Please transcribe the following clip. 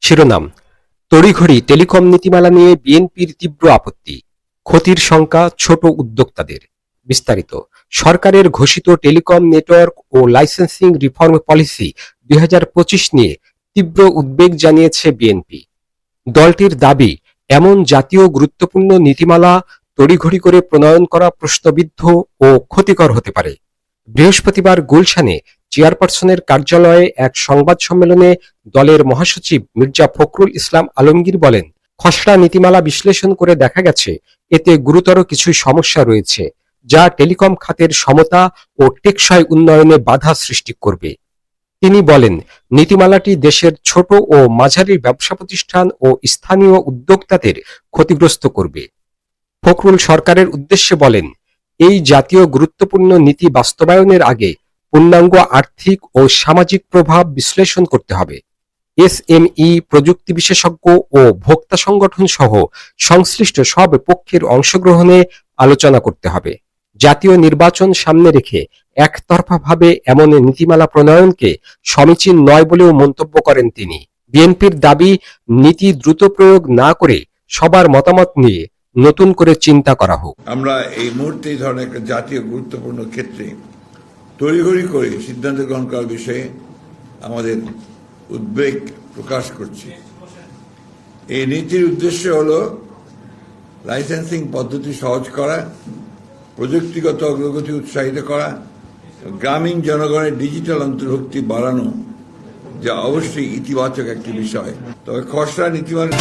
শিরোনাম: তড়িঘড়ি টেলিকম নীতিমালা নিয়ে বিএনপির তীব্র আপত্তি, ক্ষতির শঙ্কা ছোট উদ্যোক্তাদের। বিস্তারিত: সরকারের ঘোষিত টেলিকম নেটওয়ার্ক ও লাইসেন্সিং রিফর্ম পলিসি ২০২৫ নিয়ে তীব্র উদ্বেগ জানিয়েছে বিএনপি। দলটির দাবি, এমন জাতীয় গুরুত্বপূর্ণ নীতিমালা তড়িঘড়ি করে প্রণয়ন করা প্রশ্নবিদ্ধ ও ক্ষতিকর হতে পারে। বৃহস্পতিবার গুলশানে চেয়ারপারসনের কার্যালয়ে এক সংবাদ সম্মেলনে দলের মহাসচিব মির্জা ফখরুল ইসলাম আলমগীর বলেন, খসড়া নীতিমালা বিশ্লেষণ করে দেখা গেছে এতে গুরুতর কিছু সমস্যা রয়েছে, যা টেলিকম খাতের সমতা ও টেকসই উন্নয়নে বাধা সৃষ্টি করবে। তিনি বলেন, নীতিমালাটি দেশের ছোট ও মাঝারি ব্যবসা প্রতিষ্ঠান ও স্থানীয় উদ্যোক্তাদের ক্ষতিগ্রস্ত করবে। ফখরুল সরকারের উদ্দেশ্যে বলেন, এই জাতীয় গুরুত্বপূর্ণ নীতি বাস্তবায়নের আগে পূর্ণাঙ্গ আর্থিক ও সামাজিক প্রভাব বিশ্লেষণ করতে হবে। এসএমই, প্রযুক্তি বিশেষজ্ঞ ও ভোক্তা সংগঠন সহ সংশ্লিষ্ট সব পক্ষের অংশগ্রহণে আলোচনা করতে হবে। জাতীয় নির্বাচন সামনে রেখে একতরফাভাবে এমন নীতিমালা প্রণয়নকে সমীচীন নয় বলেও মন্তব্য করেন তিনি। বিএনপির দাবি, নীতি দ্রুত প্রয়োগ না করে সবার মতামত নিয়ে নতুন করে চিন্তা করা হোক। আমরা এই মুহূর্তে এই ধরনের একটা জাতীয় গুরুত্বপূর্ণ ক্ষেত্রে তড়িঘড়ি করে সিদ্ধান্ত গ্রহণ করার বিষয়ে আমাদের উদ্বেগ প্রকাশ করছি। এই নীতির উদ্দেশ্য হল লাইসেন্সিং পদ্ধতি সহজ করা, প্রযুক্তিগত অগ্রগতি উৎসাহিত করা, গ্রামীণ জনগণের ডিজিটাল অন্তর্ভুক্তি বাড়ানো, যা অবশ্যই ইতিবাচক একটি বিষয়। তবে খসড়া নীতিমালা